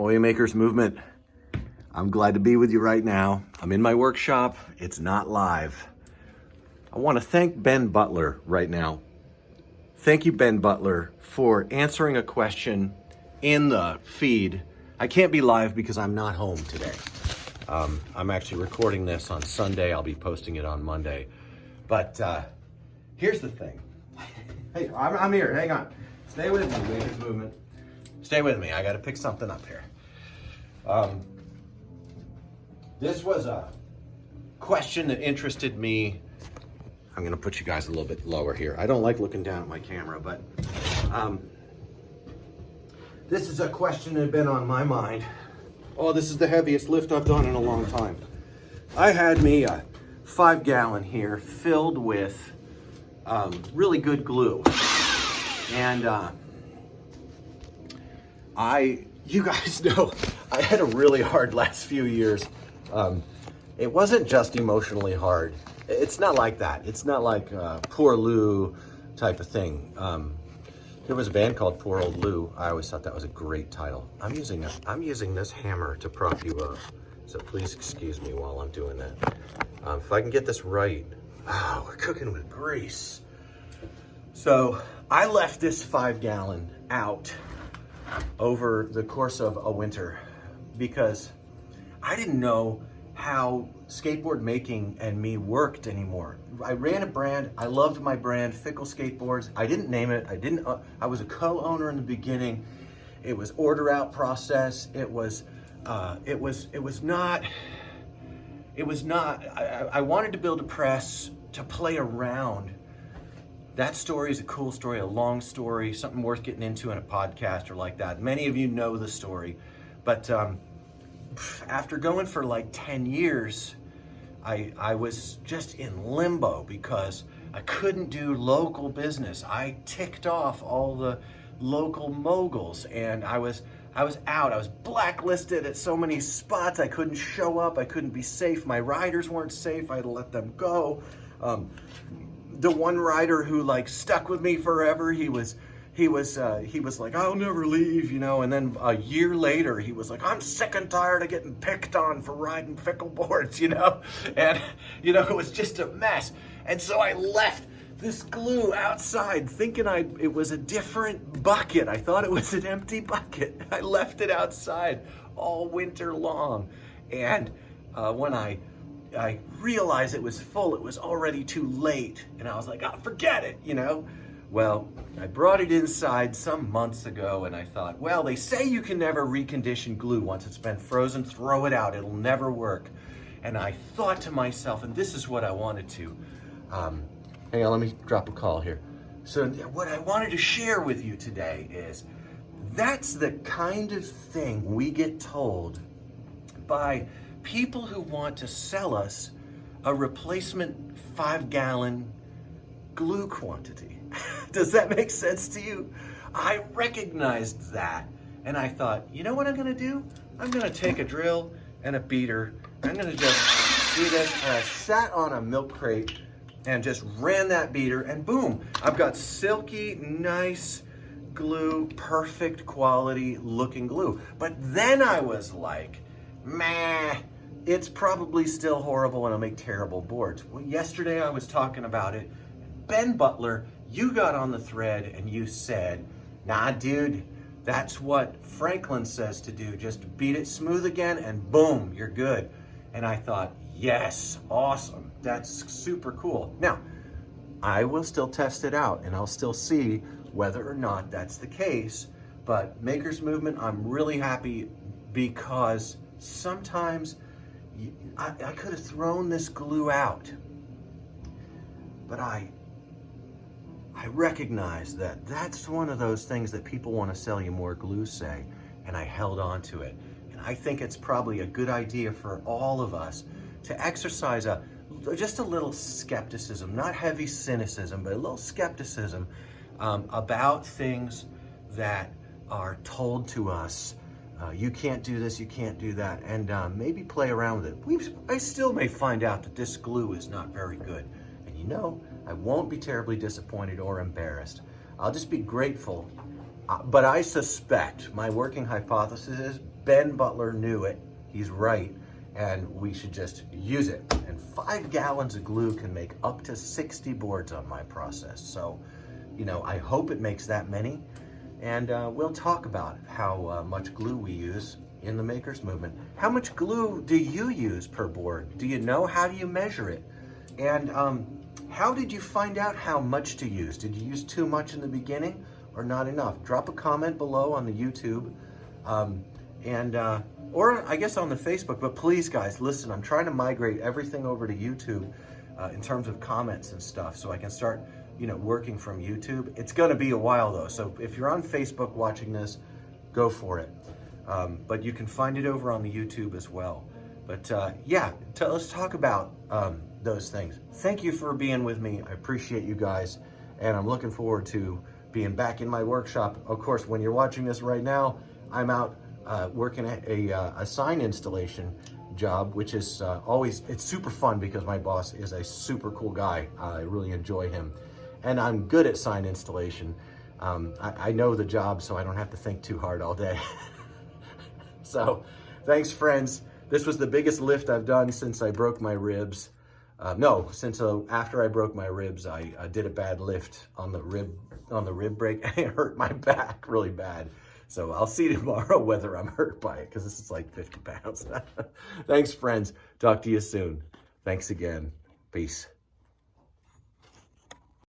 Oil Makers Movement. I'm glad to be with you right now. I'm in my workshop. It's not live. I want to thank Ben Butler right now. Thank you, Ben Butler, for answering a question in the feed. I can't be live because I'm not home today. I'm actually recording this on Sunday. I'll be posting it on Monday. But here's the thing. Hey, I'm here. Hang on. Stay with me, Makers Movement. Stay with me. I got to pick something up here. This was a question that interested me. I'm going to put you guys a little bit lower here. I don't like looking down at my camera, but this is a question that had been on my mind. Oh, this is the heaviest lift I've done in a long time. I had me a 5-gallon here filled with really good glue. And you guys know, I had a really hard last few years. It wasn't just emotionally hard. It's not like that. It's not like Poor Lou type of thing. There was a band called Poor Old Lou. I always thought that was a great title. I'm using this hammer to prop you up, so please excuse me while I'm doing that. If I can get this right, we're cooking with grease. So I left this 5-gallon out over the course of a winter because I didn't know how skateboard making and me worked anymore. I ran a brand. I loved my brand, Fickle Skateboards. I didn't name it. I was a co-owner in the beginning. It was order out process. It was not. I wanted to build a press to play around. That story is a cool story, a long story, something worth getting into in a podcast or like that. Many of you know the story, but after going for like 10 years, I was just in limbo because I couldn't do local business. I ticked off all the local moguls and I was out. I was blacklisted at so many spots. I couldn't show up. I couldn't be safe. My riders weren't safe. I had to let them go. The one rider who like stuck with me forever, he was like, I'll never leave, and then a year later he was like, I'm sick and tired of getting picked on for riding fickle boards, and it was just a mess. And so I left this glue outside thinking it was a different bucket. I thought it was an empty bucket. I left it outside all winter long. And when I realized it was full, it was already too late. And I was like, forget it, Well, I brought it inside some months ago and I thought, well, they say you can never recondition glue once it's been frozen, throw it out, it'll never work. And I thought to myself, and this is what I wanted to, hang on, let me drop a call here. So what I wanted to share with you today is that's the kind of thing we get told by people who want to sell us a replacement 5-gallon glue quantity. Does that make sense to you? I recognized that and I thought, you know what I'm gonna do? I'm gonna take a drill and a beater. I'm gonna just do this. And I sat on a milk crate and just ran that beater and boom, I've got silky, nice glue, perfect quality looking glue. But then I was like, meh, it's probably still horrible and I'll make terrible boards. Well, yesterday I was talking about it. Ben Butler, you got on the thread and you said, nah, dude, that's what Franklin says to do. Just beat it smooth again and boom, you're good. And I thought, yes, awesome. That's super cool. Now, I will still test it out and I'll still see whether or not that's the case. But Makers Movement, I'm really happy because sometimes I could have thrown this glue out, but I recognize that that's one of those things that people want to sell you more glue, say, and I held on to it. And I think it's probably a good idea for all of us to exercise just a little skepticism, not heavy cynicism, but a little skepticism about things that are told to us. You can't do this, you can't do that, and maybe play around with it. I still may find out that this glue is not very good. And I won't be terribly disappointed or embarrassed. I'll just be grateful. But I suspect, my working hypothesis is, Ben Butler knew it. He's right. And we should just use it. And 5 gallons of glue can make up to 60 boards on my process. So, you know, I hope it makes that many. And we'll talk about how much glue we use in the Makers Movement. How much glue do you use per board? Do you know? How do you measure it? And how did you find out how much to use? Did you use too much in the beginning or not enough? Drop a comment below on the YouTube or I guess on the Facebook. But please, guys, listen, I'm trying to migrate everything over to YouTube in terms of comments and stuff, so I can start, you know, working from YouTube. It's going to be a while though, so if you're on Facebook watching this, go for it. But you can find it over on the YouTube as well. But yeah, let's talk about those things. Thank you for being with me. I appreciate you guys, and I'm looking forward to being back in my workshop. Of course, when you're watching this right now, I'm out working at a sign installation job, which is it's super fun because my boss is a super cool guy. I really enjoy him, and I'm good at sign installation. I know the job, so I don't have to think too hard all day. So thanks, friends. This was the biggest lift I've done since I broke my ribs. Since after I broke my ribs, I did a bad lift on the rib break, and it hurt my back really bad. So I'll see tomorrow whether I'm hurt by it, because this is like 50 pounds. Thanks, friends. Talk to you soon. Thanks again. Peace.